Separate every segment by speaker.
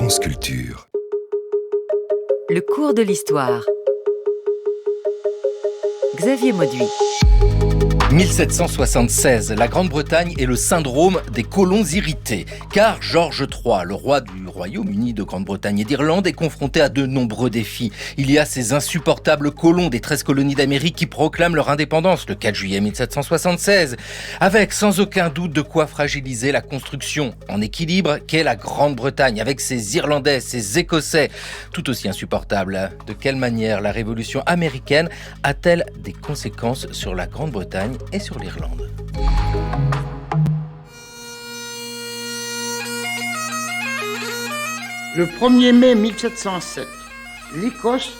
Speaker 1: France Culture.
Speaker 2: Le cours de l'histoire. Xavier Mauduit.
Speaker 3: 1776, la Grande-Bretagne est le syndrome des colons irrités, car George III, le roi du Royaume-Uni de Grande-Bretagne et d'Irlande, est confronté à de nombreux défis. Il y a ces insupportables colons des 13 colonies d'Amérique qui proclament leur indépendance le 4 juillet 1776, avec sans aucun doute de quoi fragiliser la construction en équilibre qu'est la Grande-Bretagne, avec ses Irlandais, ses Écossais, tout aussi insupportables. De quelle manière la Révolution américaine a-t-elle des conséquences sur la Grande-Bretagne et sur l'Irlande?
Speaker 4: Le 1er mai 1707, l'Écosse,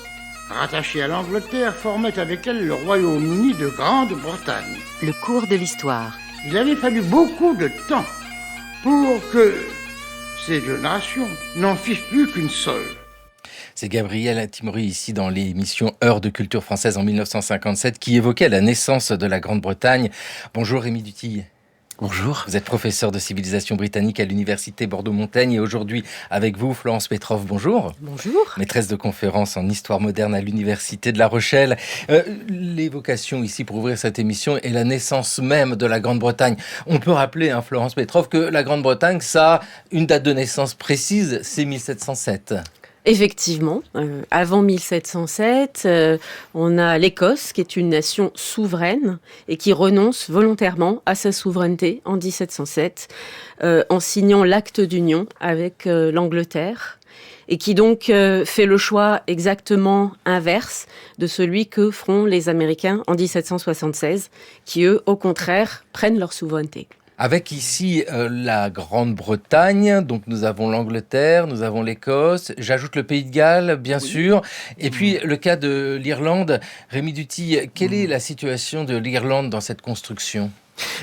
Speaker 4: rattachée à l'Angleterre, formait avec elle le Royaume-Uni de Grande-Bretagne.
Speaker 2: Le cours de l'histoire.
Speaker 4: Il avait fallu beaucoup de temps pour que ces deux nations n'en fissent plus qu'une seule.
Speaker 3: C'est Gabriel Timori ici dans l'émission Heures de culture française en 1957 qui évoquait la naissance de la Grande-Bretagne. Bonjour Rémi Dutille.
Speaker 5: Bonjour.
Speaker 3: Vous êtes professeur de civilisation britannique à l'université Bordeaux-Montaigne et aujourd'hui avec vous Florence Petrov. Bonjour.
Speaker 2: Bonjour.
Speaker 3: Maîtresse de conférences en histoire moderne à l'université de La Rochelle. L'évocation ici pour ouvrir cette émission est la naissance même de la Grande-Bretagne. On peut rappeler, Florence Petrov, que la Grande-Bretagne, ça a une date de naissance précise, c'est 1707.
Speaker 6: Effectivement, avant 1707, on a l'Écosse qui est une nation souveraine et qui renonce volontairement à sa souveraineté en 1707 en signant l'acte d'union avec l'Angleterre et qui donc fait le choix exactement inverse de celui que feront les Américains en 1776 qui eux, au contraire, prennent leur souveraineté.
Speaker 3: Avec ici la Grande-Bretagne, donc nous avons l'Angleterre, nous avons l'Écosse, j'ajoute le Pays de Galles, bien sûr, et puis le cas de l'Irlande. Rémi Dutille, quelle est la situation de l'Irlande dans cette construction ?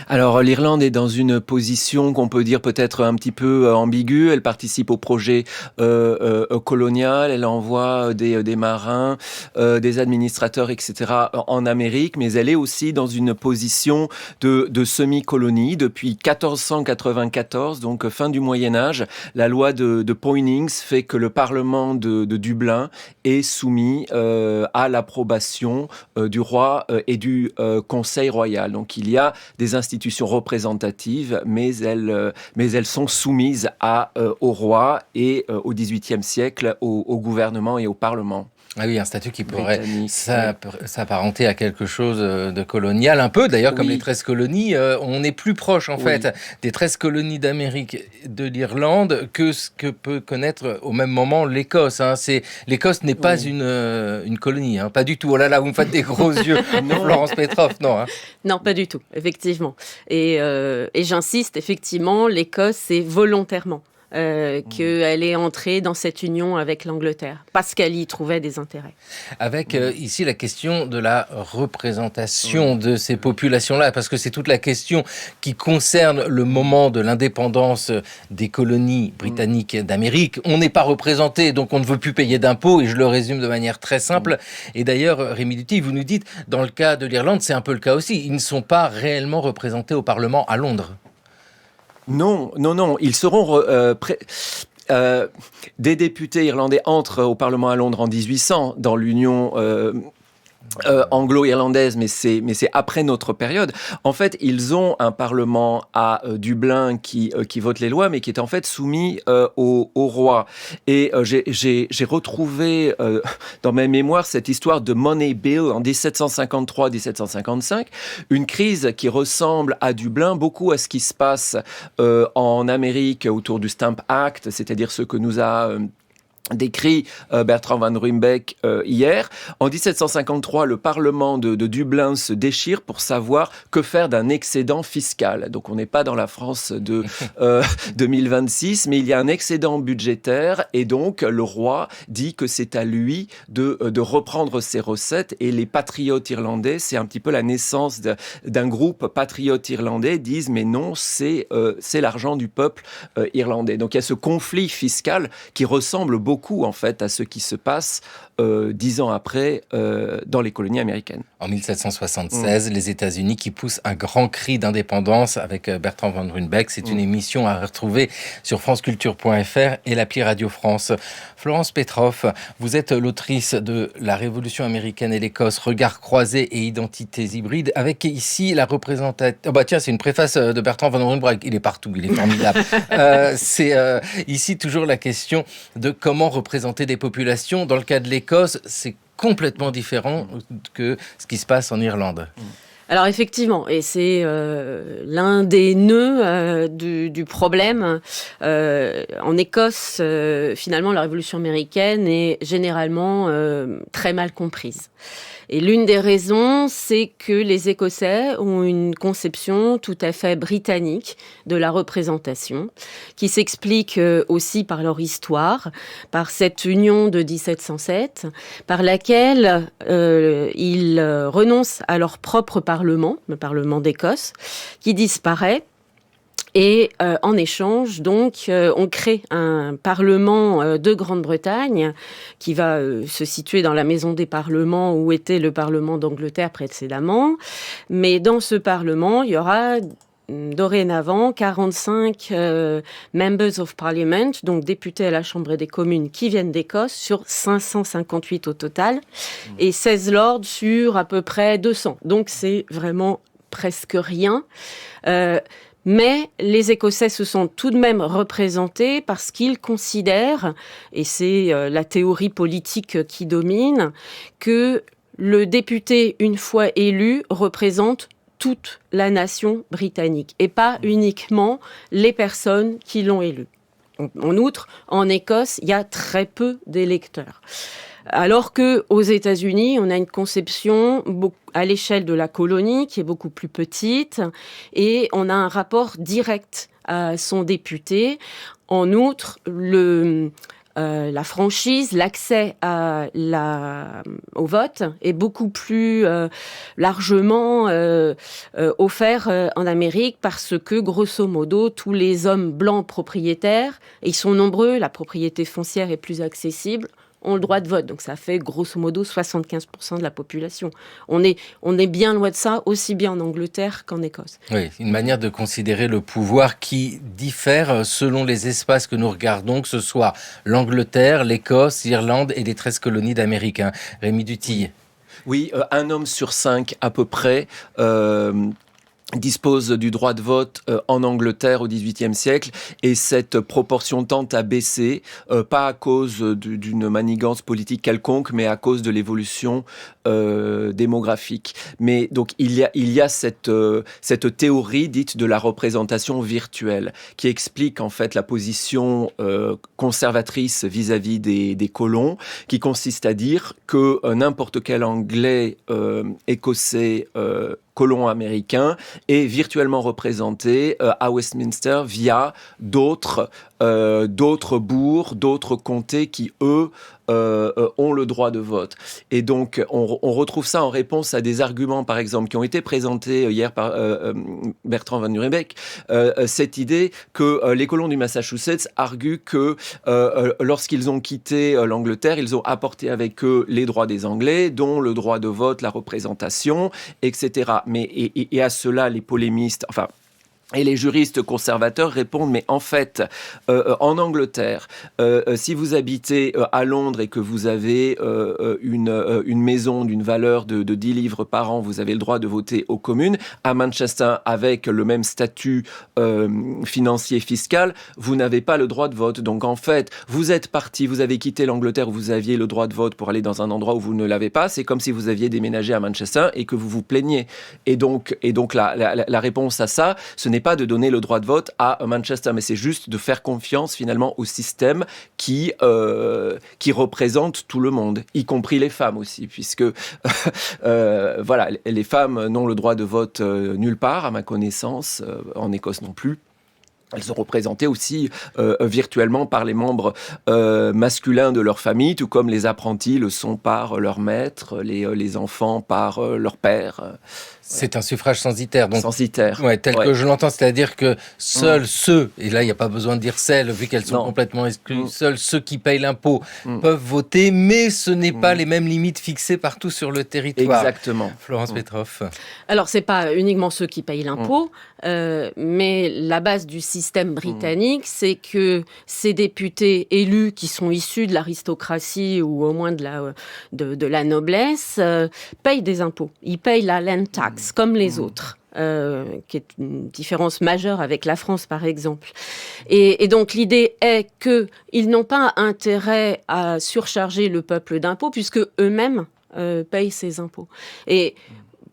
Speaker 5: Alors l'Irlande est dans une position qu'on peut dire peut-être un petit peu ambiguë. Elle participe au projet colonial, elle envoie des marins, des administrateurs, etc. en Amérique, mais elle est aussi dans une position de semi-colonie. Depuis 1494, donc fin du Moyen-Âge, la loi de Poynings fait que le Parlement de Dublin est soumis à l'approbation du roi et du Conseil royal. Donc il y a des institutions représentatives, mais elles sont soumises au roi et au XVIIIe siècle au gouvernement et au Parlement.
Speaker 3: Ah oui, un statut qui pourrait s'apparenter à quelque chose de colonial, un peu d'ailleurs comme les 13 colonies. On est plus proche en fait des 13 colonies d'Amérique de l'Irlande que ce que peut connaître au même moment l'Écosse. L'Écosse n'est pas une colonie, pas du tout. Oh là là, vous me faites des gros yeux, Florence Petrov, non.
Speaker 6: Non, pas du tout, effectivement. Et j'insiste, effectivement, l'Écosse, c'est volontairement qu'elle est entrée dans cette union avec l'Angleterre, parce qu'elle y trouvait des intérêts.
Speaker 3: Avec ici la question de la représentation de ces populations-là, parce que c'est toute la question qui concerne le moment de l'indépendance des colonies britanniques d'Amérique. On n'est pas représenté, donc on ne veut plus payer d'impôts, et je le résume de manière très simple. Et d'ailleurs, Rémi Dutille, vous nous dites, dans le cas de l'Irlande, c'est un peu le cas aussi. Ils ne sont pas réellement représentés au Parlement à Londres.
Speaker 5: Non, ils seront des députés irlandais entrent au Parlement à Londres en 1800 dans l'Union anglo-irlandaise, mais c'est après notre période. En fait, ils ont un parlement à Dublin qui vote les lois, mais qui est en fait soumis au roi. Et j'ai retrouvé dans ma mémoire cette histoire de Money Bill en 1753-1755, une crise qui ressemble à Dublin beaucoup à ce qui se passe en Amérique autour du Stamp Act, c'est-à-dire ce que nous a décrit Bertrand Van Ruymbeck hier. En 1753, le Parlement de Dublin se déchire pour savoir que faire d'un excédent fiscal. Donc on n'est pas dans la France de 2026, mais il y a un excédent budgétaire et donc le roi dit que c'est à lui de reprendre ses recettes et les patriotes irlandais, c'est un petit peu la naissance d'un groupe patriote irlandais, disent mais non, c'est l'argent du peuple irlandais. Donc il y a ce conflit fiscal qui ressemble beaucoup beaucoup en fait à ce qui se passe 10 ans après dans les colonies américaines.
Speaker 3: En 1776, les États-Unis qui poussent un grand cri d'indépendance avec Bertrand van Ruymbeck. C'est une émission à retrouver sur franceculture.fr et l'appli Radio France. Florence Petroff, vous êtes l'autrice de La Révolution américaine et l'Écosse, regards croisés et identités hybrides, avec ici la représentative... Oh bah tiens, c'est une préface de Bertrand van Ruymbeck. Il est partout, il est formidable. C'est ici toujours la question de comment représenter des populations. Dans le cas de l'Écosse, c'est complètement différent que ce qui se passe en Irlande.
Speaker 6: Alors effectivement, et c'est l'un des nœuds du problème. En Écosse, finalement, la Révolution américaine est généralement très mal comprise. Et l'une des raisons, c'est que les Écossais ont une conception tout à fait britannique de la représentation, qui s'explique aussi par leur histoire, par cette union de 1707, par laquelle ils renoncent à leur propre parlement, le Parlement d'Écosse, qui disparaît. Et en échange, donc, on crée un Parlement de Grande-Bretagne qui va se situer dans la Maison des Parlements où était le Parlement d'Angleterre précédemment. Mais dans ce Parlement, il y aura dorénavant 45 Members of Parliament, donc députés à la Chambre des communes qui viennent d'Écosse, sur 558 au total, et 16 lords sur à peu près 200. Donc c'est vraiment presque rien. Mais les Écossais se sont tout de même représentés parce qu'ils considèrent, et c'est la théorie politique qui domine, que le député, une fois élu, représente toute la nation britannique et pas uniquement les personnes qui l'ont élu. En outre, en Écosse, il y a très peu d'électeurs. Alors qu'aux États-Unis, on a une conception à l'échelle de la colonie qui est beaucoup plus petite et on a un rapport direct à son député. En outre, la franchise, l'accès au vote est beaucoup plus largement offert en Amérique parce que, grosso modo, tous les hommes blancs propriétaires, et ils sont nombreux, la propriété foncière est plus accessible, ont le droit de vote. Donc ça fait grosso modo 75% de la population. On est bien loin de ça, aussi bien en Angleterre qu'en Écosse.
Speaker 3: Oui, une manière de considérer le pouvoir qui diffère selon les espaces que nous regardons, que ce soit l'Angleterre, l'Écosse, l'Irlande et les 13 colonies d'Américains. Rémi Dutille.
Speaker 5: Oui, un homme sur 5 à peu près dispose du droit de vote en Angleterre au XVIIIe siècle et cette proportion tend à baisser, pas à cause d'une manigance politique quelconque, mais à cause de l'évolution démographique. Mais donc il y a cette théorie dite de la représentation virtuelle qui explique en fait la position conservatrice vis-à-vis des colons, qui consiste à dire que n'importe quel Anglais, Écossais, colon américain est virtuellement représenté à Westminster via d'autres bourgs, d'autres comtés qui, eux, ont le droit de vote. Et donc, on retrouve ça en réponse à des arguments, par exemple, qui ont été présentés hier par Bertrand van Ruymbeck, cette idée que les colons du Massachusetts arguent que lorsqu'ils ont quitté l'Angleterre, ils ont apporté avec eux les droits des Anglais, dont le droit de vote, la représentation, etc. Mais, et à cela, les polémistes, et les juristes conservateurs répondent, mais en fait, en Angleterre, si vous habitez à Londres et que vous avez une maison d'une valeur de 10 livres par an, vous avez le droit de voter aux communes. À Manchester, avec le même statut financier fiscal, vous n'avez pas le droit de vote. Donc en fait, vous êtes parti, vous avez quitté l'Angleterre où vous aviez le droit de vote pour aller dans un endroit où vous ne l'avez pas. C'est comme si vous aviez déménagé à Manchester et que vous vous plaigniez. Et donc la réponse à ça, ce n'est pas de donner le droit de vote à Manchester, mais c'est juste de faire confiance finalement au système qui représente tout le monde, y compris les femmes aussi, puisque voilà, les femmes n'ont le droit de vote nulle part, à ma connaissance, en Écosse non plus. Elles sont représentées aussi virtuellement par les membres masculins de leur famille, tout comme les apprentis le sont par leur maître, les enfants par leur père.
Speaker 3: C'est un suffrage censitaire. Donc,
Speaker 5: Censitaire.
Speaker 3: ouais, tel
Speaker 5: Ouais.
Speaker 3: que je l'entends, c'est-à-dire que seuls ceux, et là il n'y a pas besoin de dire celles, vu qu'elles sont
Speaker 5: Non.
Speaker 3: complètement exclues,
Speaker 5: Mm.
Speaker 3: seuls ceux qui payent l'impôt
Speaker 5: Mm.
Speaker 3: peuvent voter, mais ce n'est pas les mêmes limites fixées partout sur le territoire.
Speaker 5: Exactement.
Speaker 3: Florence Petroff.
Speaker 6: Alors, c'est pas uniquement ceux qui payent l'impôt, mais la base du système britannique, c'est que ces députés élus qui sont issus de l'aristocratie ou au moins de la noblesse payent des impôts. Ils payent la land tax comme les autres. Qui est une différence majeure avec la France, par exemple. Et donc, l'idée est qu'ils n'ont pas intérêt à surcharger le peuple d'impôts, puisque eux-mêmes payent ces impôts. Et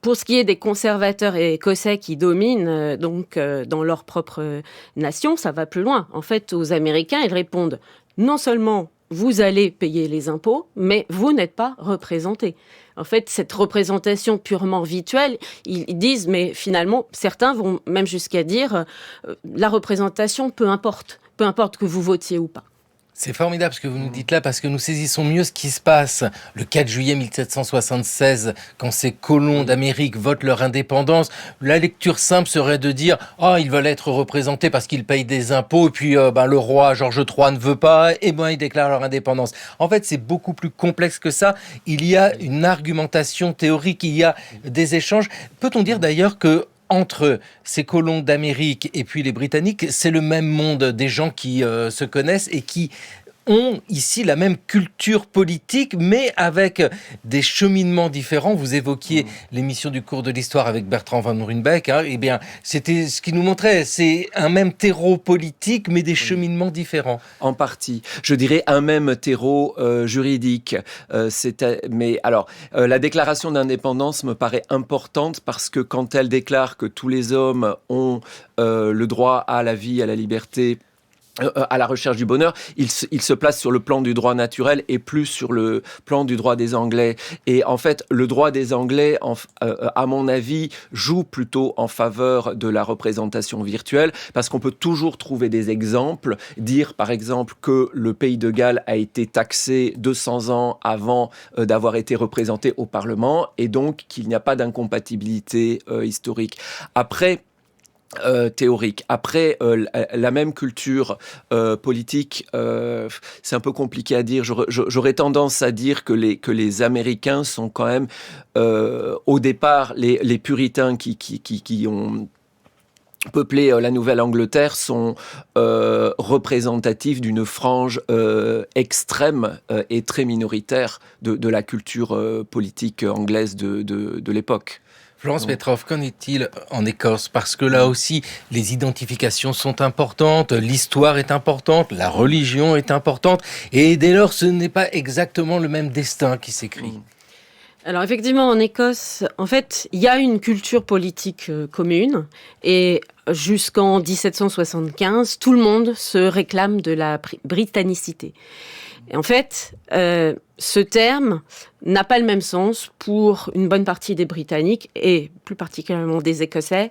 Speaker 6: pour ce qui est des conservateurs écossais qui dominent dans leur propre nation, ça va plus loin. En fait, aux Américains, ils répondent non seulement vous allez payer les impôts, mais vous n'êtes pas représentés. En fait, cette représentation purement virtuelle, ils disent, mais finalement, certains vont même jusqu'à dire la représentation, peu importe que vous votiez ou pas.
Speaker 3: C'est formidable ce que vous nous dites là, parce que nous saisissons mieux ce qui se passe le 4 juillet 1776, quand ces colons d'Amérique votent leur indépendance. La lecture simple serait de dire « Ah, ils veulent être représentés parce qu'ils payent des impôts, et puis le roi George III ne veut pas, et ils déclarent leur indépendance. » En fait, c'est beaucoup plus complexe que ça. Il y a une argumentation théorique, il y a des échanges. Peut-on dire d'ailleurs que entre ces colons d'Amérique et puis les Britanniques, c'est le même monde, des gens qui se connaissent et qui ont ici la même culture politique, mais avec des cheminements différents. Vous évoquiez l'émission du cours de l'histoire avec Bertrand Van Ruynbeck. Eh bien, c'était ce qui nous montrait. C'est un même terreau politique, mais des cheminements différents.
Speaker 5: En partie. Je dirais un même terreau juridique. Mais alors, la déclaration d'indépendance me paraît importante parce que quand elle déclare que tous les hommes ont le droit à la vie, à la liberté, à la recherche du bonheur, il se place sur le plan du droit naturel et plus sur le plan du droit des Anglais. Et en fait, le droit des Anglais, à mon avis, joue plutôt en faveur de la représentation virtuelle, parce qu'on peut toujours trouver des exemples, dire par exemple que le pays de Galles a été taxé 200 ans avant d'avoir été représenté au Parlement, et donc qu'il n'y a pas d'incompatibilité historique. Après, théorique. Après, la même culture politique, c'est un peu compliqué à dire. J'aurais tendance à dire que les Américains sont quand même, au départ, les puritains qui ont peuplé la Nouvelle-Angleterre sont représentatifs d'une frange extrême et très minoritaire de la culture politique anglaise de l'époque.
Speaker 3: Florence Petroff, qu'en est-il en Écosse? Parce que là aussi, les identifications sont importantes, l'histoire est importante, la religion est importante, et dès lors, ce n'est pas exactement le même destin qui s'écrit.
Speaker 6: Alors effectivement, en Écosse, en fait, il y a une culture politique commune, et jusqu'en 1775, tout le monde se réclame de la britannicité. Et en fait, ce terme n'a pas le même sens pour une bonne partie des Britanniques et plus particulièrement des Écossais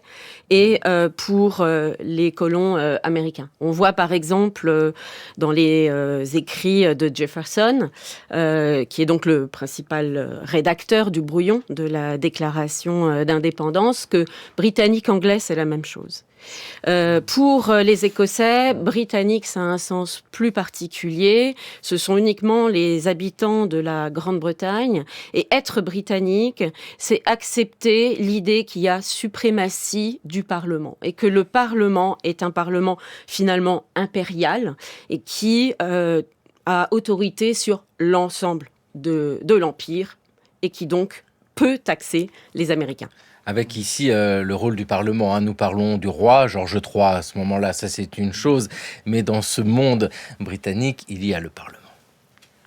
Speaker 6: et pour les colons américains. On voit par exemple dans les écrits de Jefferson, qui est donc le principal rédacteur du brouillon de la déclaration d'indépendance, que britannique-anglais, c'est la même chose. Pour les Écossais, britannique, ça a un sens plus particulier. Ce sont uniquement les habitants de la Grande-Bretagne. Et être britannique, c'est accepter l'idée qu'il y a suprématie du Parlement et que le Parlement est un Parlement finalement impérial et qui a autorité sur l'ensemble de l'Empire et qui donc peut taxer les Américains.
Speaker 3: Avec ici le rôle du Parlement. Nous parlons du roi, George III à ce moment-là, ça c'est une chose. Mais dans ce monde britannique, il y a le Parlement.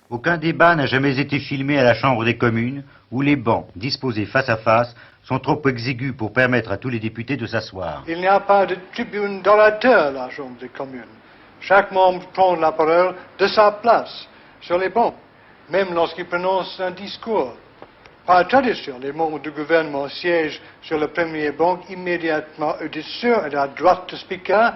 Speaker 1: Aucun débat n'a jamais été filmé à la Chambre des communes, où les bancs, disposés face à face, sont trop exigus pour permettre à tous les députés de s'asseoir.
Speaker 7: Il n'y a pas de tribune d'orateur à la Chambre des communes. Chaque membre prend la parole de sa place, sur les bancs, même lorsqu'il prononce un discours. Par tradition, les membres du gouvernement siègent sur le premier banc immédiatement au-dessus et à droite du speaker,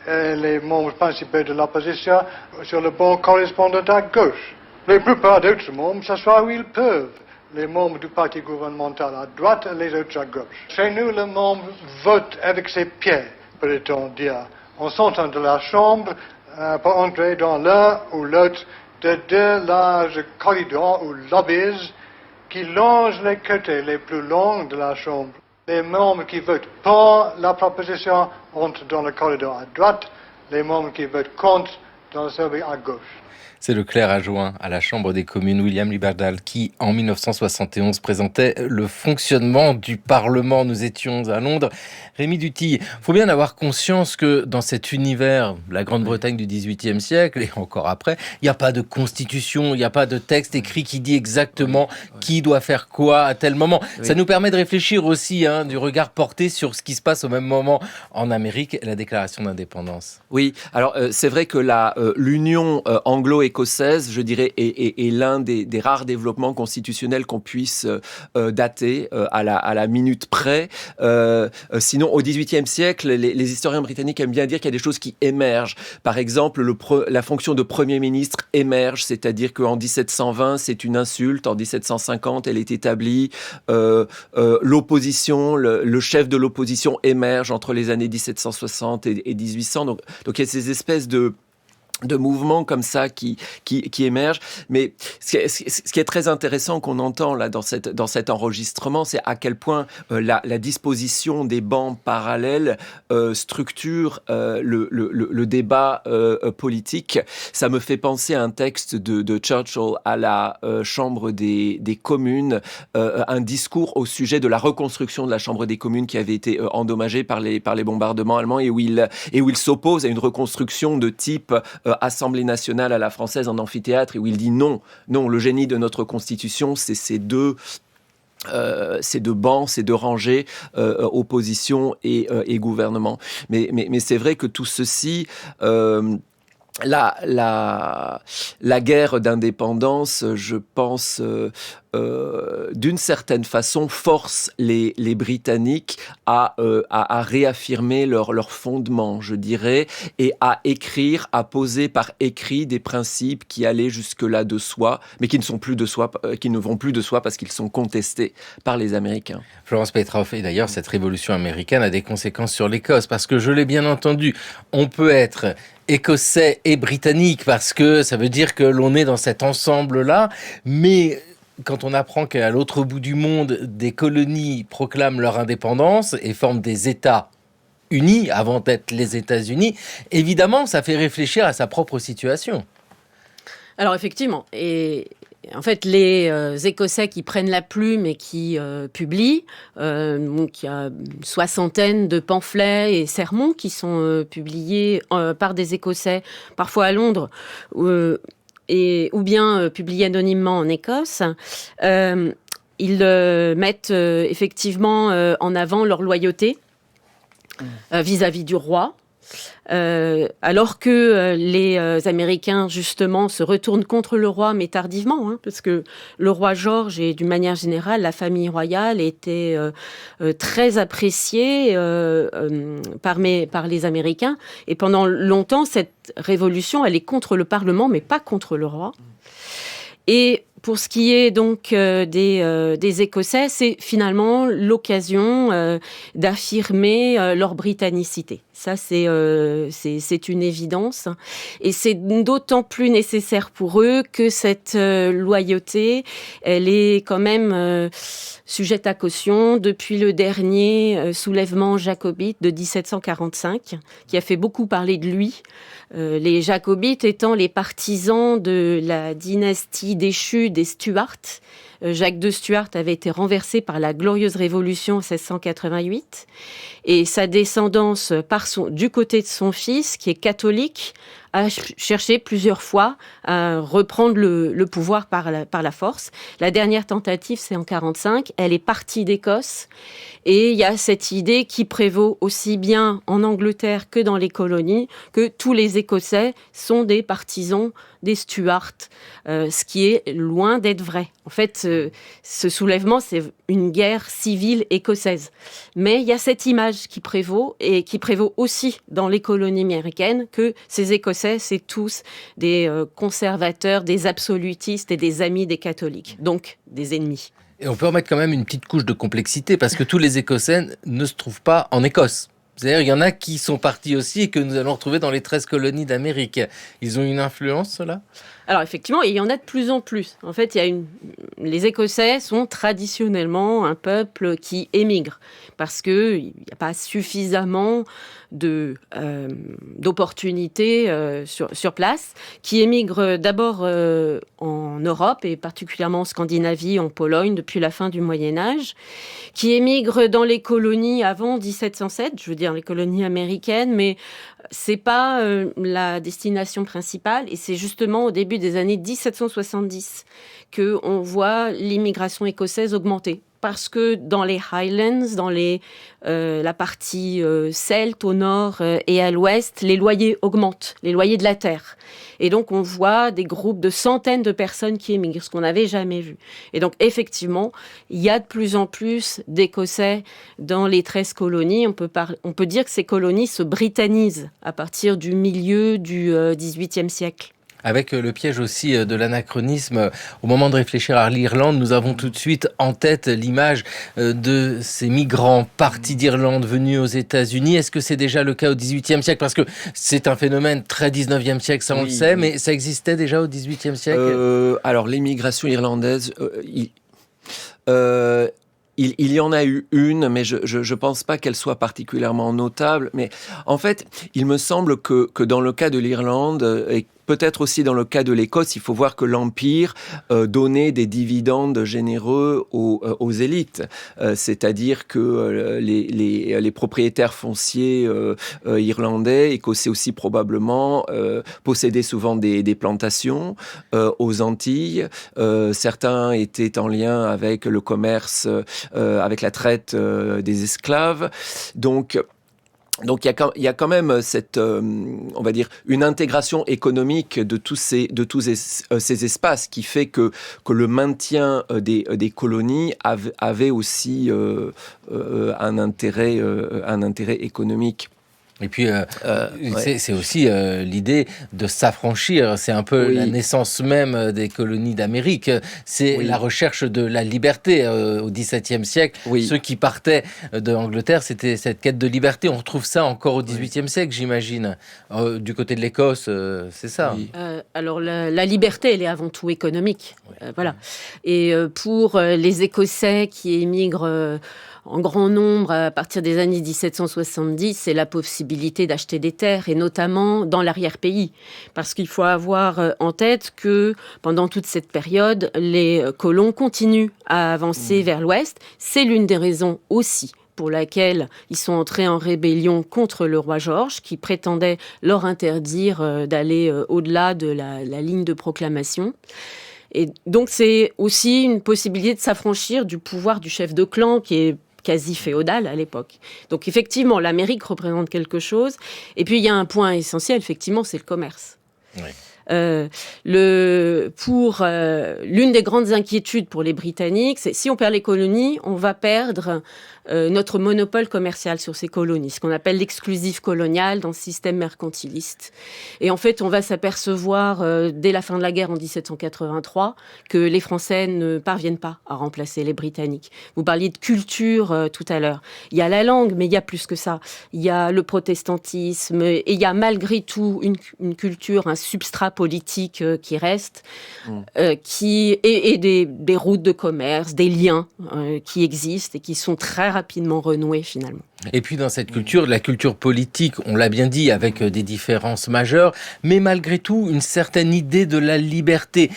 Speaker 7: et les membres principaux de l'opposition sur le banc correspondant à gauche. La plupart d'autres membres s'assoient où ils peuvent. les membres du parti gouvernemental à droite et les autres à gauche. Chez nous, le membre vote avec ses pieds, peut-on dire, en sortant de la chambre pour entrer dans l'un ou l'autre de deux larges corridors ou lobbies qui longent les côtés les plus longs de la chambre. Les membres qui votent pour la proposition entrent dans le corridor à droite, les membres qui votent contre dans celui à gauche.
Speaker 3: C'est le clerc adjoint à la Chambre des communes, William Liberdahl, qui, en 1971, présentait le fonctionnement du Parlement. Nous étions à Londres. Rémi Duthil, il faut bien avoir conscience que dans cet univers, la Grande-Bretagne du XVIIIe siècle, et encore après, il n'y a pas de constitution, il n'y a pas de texte écrit qui dit exactement qui doit faire quoi à tel moment. Ça nous permet de réfléchir aussi, du regard porté sur ce qui se passe au même moment en Amérique, la déclaration d'indépendance.
Speaker 5: Oui, alors c'est vrai que l'union anglo-écossaise, je dirais, est l'un des rares développements constitutionnels qu'on puisse dater à la minute près. Sinon, au XVIIIe siècle, les historiens britanniques aiment bien dire qu'il y a des choses qui émergent. Par exemple, la fonction de Premier ministre émerge, c'est-à-dire qu'en 1720, c'est une insulte. En 1750, elle est établie. L'opposition, le chef de l'opposition émerge entre les années 1760 et 1800. Donc il y a ces espèces de mouvements comme ça qui émergent. Mais ce qui est très intéressant qu'on entend là dans cet enregistrement, c'est à quel point la disposition des bancs parallèles structure le débat politique. Ça me fait penser à un texte de Churchill à la Chambre des communes, un discours au sujet de la reconstruction de la Chambre des communes qui avait été endommagée par les bombardements allemands et où il s'oppose à une reconstruction de type Assemblée nationale à la française en amphithéâtre, et où il dit non, le génie de notre constitution, c'est ces deux bancs, ces deux rangées, opposition et gouvernement. Mais c'est vrai que tout ceci... La guerre d'indépendance, je pense, d'une certaine façon, force les Britanniques à réaffirmer leur fondement, je dirais, et à écrire, à poser par écrit des principes qui allaient jusque-là de soi, mais qui ne vont plus de soi parce qu'ils sont contestés par les Américains.
Speaker 3: Florence Petroff, et d'ailleurs, cette révolution américaine a des conséquences sur l'Écosse, parce que je l'ai bien entendu, on peut être écossais et britannique, parce que ça veut dire que l'on est dans cet ensemble-là, mais quand on apprend qu'à l'autre bout du monde, des colonies proclament leur indépendance et forment des États unis avant d'être les États-Unis, évidemment, ça fait réfléchir à sa propre situation.
Speaker 6: Alors effectivement, et en fait, les Écossais qui prennent la plume et qui publient, donc il y a une soixantaine de pamphlets et sermons qui sont publiés par des Écossais, parfois à Londres, ou bien publiés anonymement en Écosse. Ils mettent effectivement en avant leur loyauté vis-à-vis du roi. Alors que les Américains, justement, se retournent contre le roi, mais tardivement, parce que le roi George et d'une manière générale, la famille royale était très appréciée par les Américains. Et pendant longtemps, cette révolution, elle est contre le Parlement, mais pas contre le roi. Et pour ce qui est donc des Écossais, c'est finalement l'occasion d'affirmer leur britannicité. Ça, c'est une évidence. Et c'est d'autant plus nécessaire pour eux que cette loyauté, elle est quand même sujette à caution depuis le dernier soulèvement jacobite de 1745, qui a fait beaucoup parler de lui. Les jacobites étant les partisans de la dynastie déchue des Stuarts. Jacques de Stuart avait été renversé par la Glorieuse Révolution en 1688. Et sa descendance, du côté de son fils, qui est catholique, a cherché plusieurs fois à reprendre le pouvoir par la force. La dernière tentative, c'est en 1945. Elle est partie d'Écosse. Et il y a cette idée qui prévaut aussi bien en Angleterre que dans les colonies, que tous les Écossais sont des partisans des Stuarts, ce qui est loin d'être vrai. En fait, ce soulèvement, c'est une guerre civile écossaise. Mais il y a cette image qui prévaut, et qui prévaut aussi dans les colonies américaines, que ces Écossais, c'est tous des conservateurs, des absolutistes et des amis des catholiques, donc des ennemis.
Speaker 3: Et on peut remettre quand même une petite couche de complexité parce que tous les Écossais ne se trouvent pas en Écosse. C'est-à-dire il y en a qui sont partis aussi et que nous allons retrouver dans les 13 colonies d'Amérique. Ils ont une influence, ceux-là ?
Speaker 6: Alors effectivement, il y en a de plus en plus. En fait, les Écossais sont traditionnellement un peuple qui émigre parce qu'il n'y a pas suffisamment d'opportunités sur place, qui émigrent d'abord en Europe et particulièrement en Scandinavie, en Pologne depuis la fin du Moyen-Âge, qui émigrent dans les colonies avant 1707, je veux dire les colonies américaines, mais c'est pas la destination principale et c'est justement au début des années 1770 qu'on voit l'immigration écossaise augmenter. Parce que dans les Highlands, dans la partie celte au nord et à l'ouest, les loyers augmentent, les loyers de la terre. Et donc on voit des groupes de centaines de personnes qui émigrent, ce qu'on n'avait jamais vu. Et donc effectivement, il y a de plus en plus d'Écossais dans les 13 colonies. On peut dire que ces colonies se britannisent à partir du milieu du XVIIIe siècle.
Speaker 3: Avec le piège aussi de l'anachronisme, au moment de réfléchir à l'Irlande, nous avons tout de suite en tête l'image de ces migrants partis d'Irlande venus aux États-Unis. Est-ce que c'est déjà le cas au XVIIIe siècle ? Parce que c'est un phénomène très XIXe siècle, ça on le sait, mais ça existait déjà au XVIIIe siècle ?
Speaker 5: Alors l'immigration irlandaise... Il y en a eu une, mais je pense pas qu'elle soit particulièrement notable. Mais en fait, il me semble que dans le cas de l'Irlande, et peut-être aussi dans le cas de l'Écosse, il faut voir que l'Empire donnait des dividendes généreux aux élites. C'est-à-dire que les propriétaires fonciers irlandais, écossais aussi probablement, possédaient souvent des plantations aux Antilles. Certains étaient en lien avec le commerce, avec la traite des esclaves. Donc il y a quand même cette, on va dire, une intégration économique de tous ces espaces qui fait que le maintien des colonies avait aussi un intérêt économique.
Speaker 3: Et puis, c'est aussi l'idée de s'affranchir. C'est un peu la naissance même des colonies d'Amérique. C'est la recherche de la liberté au XVIIe siècle. Ceux qui partaient d'Angleterre, c'était cette quête de liberté. On retrouve ça encore au XVIIIe siècle, j'imagine. Du côté de l'Écosse, c'est ça.
Speaker 6: Alors, la liberté, elle est avant tout économique. Voilà. Et pour les Écossais qui émigrent en grand nombre à partir des années 1770, c'est la possibilité d'acheter des terres, et notamment dans l'arrière-pays. Parce qu'il faut avoir en tête que pendant toute cette période, les colons continuent à avancer vers l'ouest. C'est l'une des raisons aussi pour laquelle ils sont entrés en rébellion contre le roi George, qui prétendait leur interdire d'aller au-delà de la ligne de proclamation. Et donc c'est aussi une possibilité de s'affranchir du pouvoir du chef de clan qui est quasi féodal à l'époque. Donc effectivement, l'Amérique représente quelque chose. Et puis il y a un point essentiel, effectivement, c'est le commerce. L'une des grandes inquiétudes pour les Britanniques, c'est si on perd les colonies, on va perdre notre monopole commercial sur ces colonies, ce qu'on appelle l'exclusif colonial dans le système mercantiliste. Et en fait, on va s'apercevoir dès la fin de la guerre en 1783 que les Français ne parviennent pas à remplacer les Britanniques. Vous parliez de culture tout à l'heure. Il y a la langue, mais il y a plus que ça. Il y a le protestantisme et il y a malgré tout une culture, un substrat politique qui reste, et des routes de commerce, des liens qui existent et qui sont très rapidement renoués finalement.
Speaker 3: Et puis dans cette culture, la culture politique, on l'a bien dit, avec des différences majeures, mais malgré tout une certaine idée de la liberté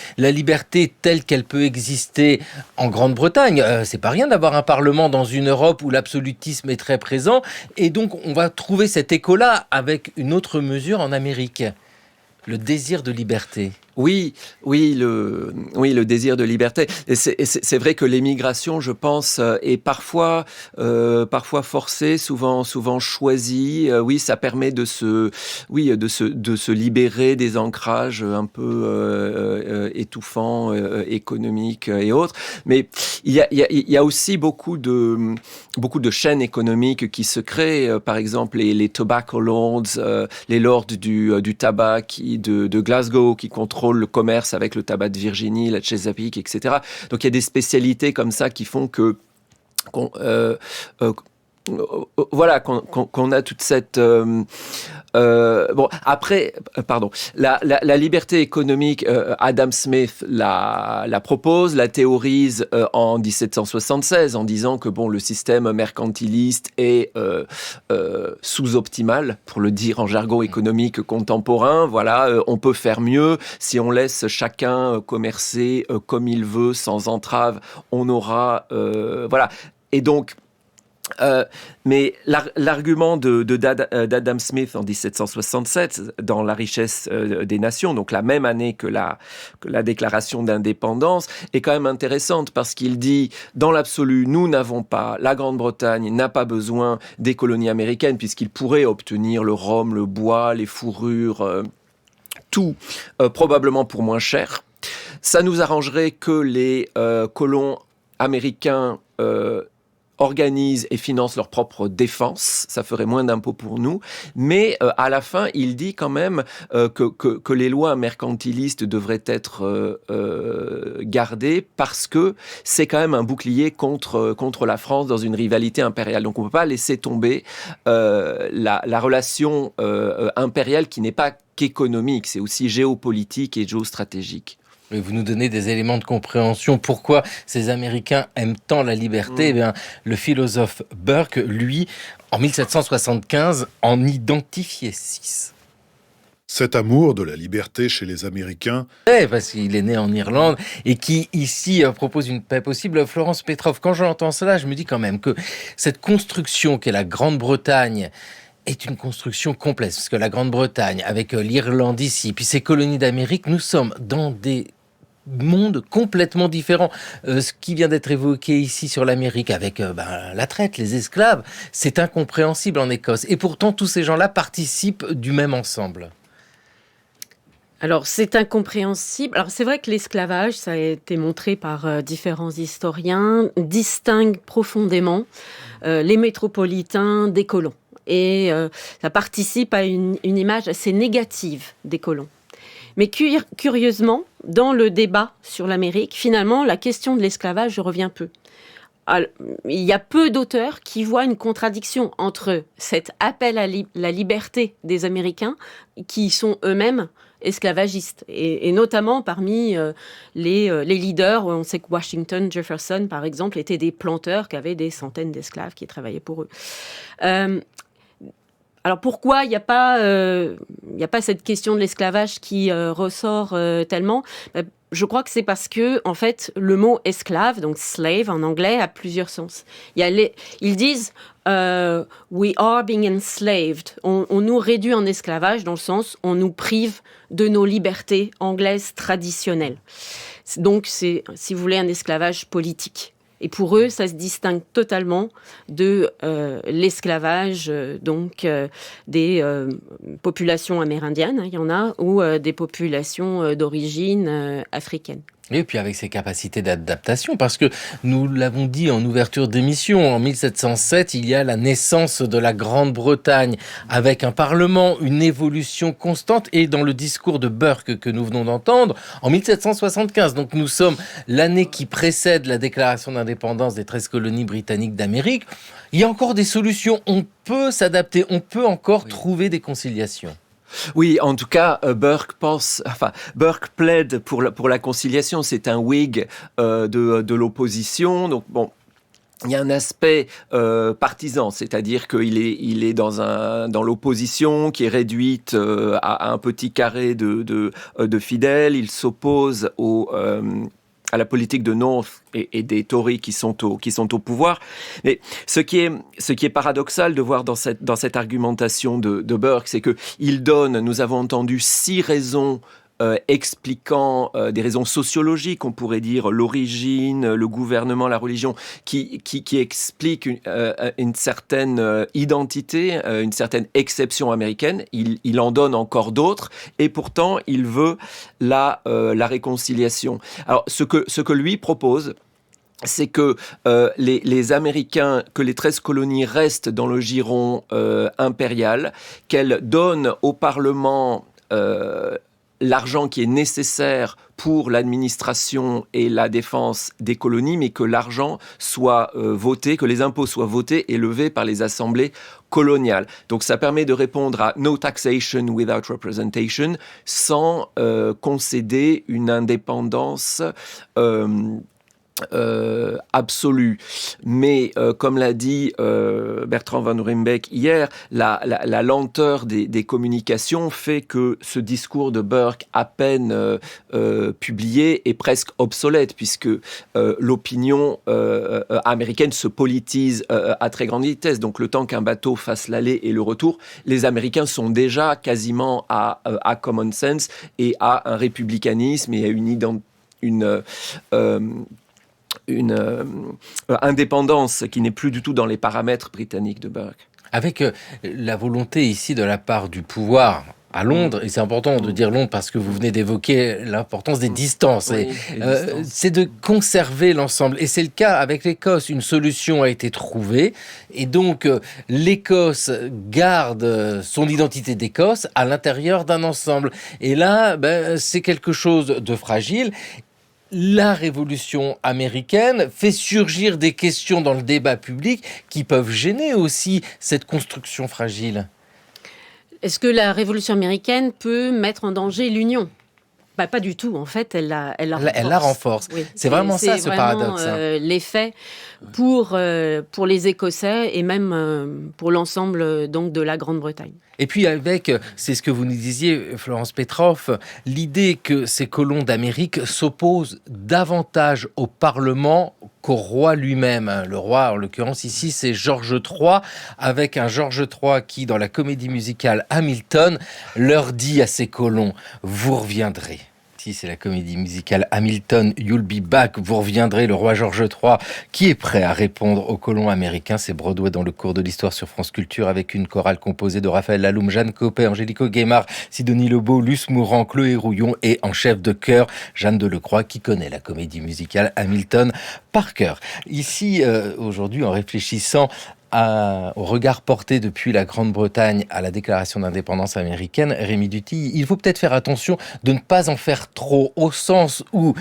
Speaker 3: telle qu'elle peut exister en Grande-Bretagne. C'est pas rien d'avoir un parlement dans une Europe où l'absolutisme est très présent, et donc on va trouver cet écho-là avec une autre mesure en Amérique. Le désir de liberté.
Speaker 5: Oui, le désir de liberté. Et c'est vrai que l'émigration, je pense, est parfois forcée, souvent choisie. Oui, ça permet de se libérer des ancrages un peu étouffants, économiques et autres. Mais il y a aussi beaucoup de chaînes économiques qui se créent. Par exemple, les tobacco lords, les lords du tabac de Glasgow qui contrôlent contrôle le commerce avec le tabac de Virginie, la Chesapeake, etc. Donc il y a des spécialités comme ça qui font que voilà, qu'on a toute cette... bon, après, pardon, la liberté économique, Adam Smith la propose, la théorise en 1776 en disant que bon, le système mercantiliste est sous-optimal, pour le dire en jargon économique contemporain. Voilà, on peut faire mieux si on laisse chacun commercer comme il veut, sans entrave. On aura... voilà. Et donc... mais l'argument d'Adam Smith en 1767 dans La richesse des nations, donc la même année que la déclaration d'indépendance, est quand même intéressante parce qu'il dit, dans l'absolu, la Grande-Bretagne n'a pas besoin des colonies américaines puisqu'il pourrait obtenir le rhum, le bois, les fourrures, tout probablement pour moins cher. Ça nous arrangerait que les colons américains organisent et financent leur propre défense, ça ferait moins d'impôts pour nous, mais à la fin, il dit quand même que les lois mercantilistes devraient être gardées parce que c'est quand même un bouclier contre la France dans une rivalité impériale. Donc on ne peut pas laisser tomber la relation impériale qui n'est pas qu'économique, c'est aussi géopolitique et géostratégique.
Speaker 3: Et vous nous donnez des éléments de compréhension. Pourquoi ces Américains aiment tant la liberté ? Eh bien, le philosophe Burke, lui, en 1775, en identifiait 6.
Speaker 8: Cet amour de la liberté chez les Américains...
Speaker 3: Parce qu'il est né en Irlande et qui, ici, propose une paix possible. Florence Petrov, quand j'entends cela, je me dis quand même que cette construction qu'est la Grande-Bretagne est une construction complexe. Parce que la Grande-Bretagne, avec l'Irlande ici, puis ces colonies d'Amérique, nous sommes dans des monde complètement différent. Ce qui vient d'être évoqué ici sur l'Amérique avec la traite, les esclaves, c'est incompréhensible en Écosse. Et pourtant, tous ces gens-là participent du même ensemble.
Speaker 6: Alors, c'est incompréhensible. Alors, c'est vrai que l'esclavage, ça a été montré par différents historiens, distingue profondément les métropolitains des colons. Et ça participe à une image assez négative des colons. Mais curieusement, dans le débat sur l'Amérique, finalement, la question de l'esclavage revient peu. Alors, il y a peu d'auteurs qui voient une contradiction entre cet appel à la liberté des Américains, qui sont eux-mêmes esclavagistes, et notamment parmi les leaders. On sait que Washington, Jefferson, par exemple, étaient des planteurs qui avaient des centaines d'esclaves qui travaillaient pour eux. Alors pourquoi il n'y a pas cette question de l'esclavage qui ressort tellement ? Je crois que c'est parce que, en fait, le mot esclave, donc slave en anglais, a plusieurs sens. Ils disent we are being enslaved. On nous réduit en esclavage dans le sens on nous prive de nos libertés anglaises traditionnelles. Donc c'est, si vous voulez, un esclavage politique. Et pour eux, ça se distingue totalement de l'esclavage des populations amérindiennes, il y en a, ou des populations d'origine africaine.
Speaker 3: Et puis avec ses capacités d'adaptation, parce que nous l'avons dit en ouverture d'émission, en 1707, il y a la naissance de la Grande-Bretagne, avec un parlement, une évolution constante, et dans le discours de Burke que nous venons d'entendre, en 1775, donc nous sommes l'année qui précède la déclaration d'indépendance des 13 colonies britanniques d'Amérique, il y a encore des solutions, on peut s'adapter, on peut encore trouver des conciliations.
Speaker 5: Oui, en tout cas, Burke plaide pour la conciliation. C'est un Whig de l'opposition. Donc bon, il y a un aspect partisan, c'est-à-dire qu'il est dans l'opposition qui est réduite à un petit carré de fidèles. Il s'oppose à la politique de North et des Tories qui sont au pouvoir. Mais ce qui est paradoxal de voir dans cette argumentation de Burke, c'est que nous avons entendu 6 raisons expliquant des raisons sociologiques, on pourrait dire l'origine, le gouvernement, la religion, qui expliquent une certaine identité, une certaine exception américaine. Il en donne encore d'autres, et pourtant il veut la réconciliation. Alors ce que lui propose, c'est que les Américains, que les 13 colonies restent dans le giron impérial, qu'elles donnent au Parlement l'argent qui est nécessaire pour l'administration et la défense des colonies, mais que l'argent soit voté, que les impôts soient votés et levés par les assemblées coloniales. Donc ça permet de répondre à no taxation without representation, sans concéder une indépendance absolue. Mais comme l'a dit Bertrand Van Ruymbeck hier, la lenteur des communications fait que ce discours de Burke, à peine publié, est presque obsolète, puisque l'opinion américaine se politise à très grande vitesse. Donc le temps qu'un bateau fasse l'aller et le retour, les Américains sont déjà quasiment à common sense et à un républicanisme et à une indépendance qui n'est plus du tout dans les paramètres britanniques de Burke.
Speaker 3: Avec la volonté ici de la part du pouvoir à Londres, et c'est important de dire Londres parce que vous venez d'évoquer l'importance des distances,
Speaker 5: Oui,
Speaker 3: c'est de conserver l'ensemble. Et c'est le cas avec l'Écosse. Une solution a été trouvée, et donc l'Écosse garde son identité d'Écosse à l'intérieur d'un ensemble. Et là, c'est quelque chose de fragile. La révolution américaine fait surgir des questions dans le débat public qui peuvent gêner aussi cette construction fragile.
Speaker 6: Est-ce que la révolution américaine peut mettre en danger l'Union ? Pas du tout, en fait, elle la
Speaker 3: renforce.
Speaker 6: Oui.
Speaker 3: C'est vraiment ça, ce paradoxe.
Speaker 6: L'effet pour les Écossais et même pour l'ensemble donc, de la Grande-Bretagne.
Speaker 3: Et puis c'est ce que vous nous disiez, Florence Petroff, l'idée que ces colons d'Amérique s'opposent davantage au Parlement qu'au roi lui-même. Le roi, en l'occurrence ici, c'est George III, avec un George III qui, dans la comédie musicale Hamilton, leur dit à ses colons « Vous reviendrez ». Si c'est la comédie musicale Hamilton, You'll Be Back, vous reviendrez, le roi George III, qui est prêt à répondre aux colons américains. C'est Broadway dans le cours de l'histoire sur France Culture, avec une chorale composée de Raphaël Laloum, Jeanne Copé, Angélico Guémard, Sidonie Lebeau, Luce Mourant, Chloé Rouillon et en chef de chœur, Jeanne Delecroix, qui connaît la comédie musicale Hamilton par cœur. Ici, aujourd'hui, en réfléchissant au regard porté depuis la Grande-Bretagne à la déclaration d'indépendance américaine, Rémi Duthil, il faut peut-être faire attention de ne pas en faire trop, au sens où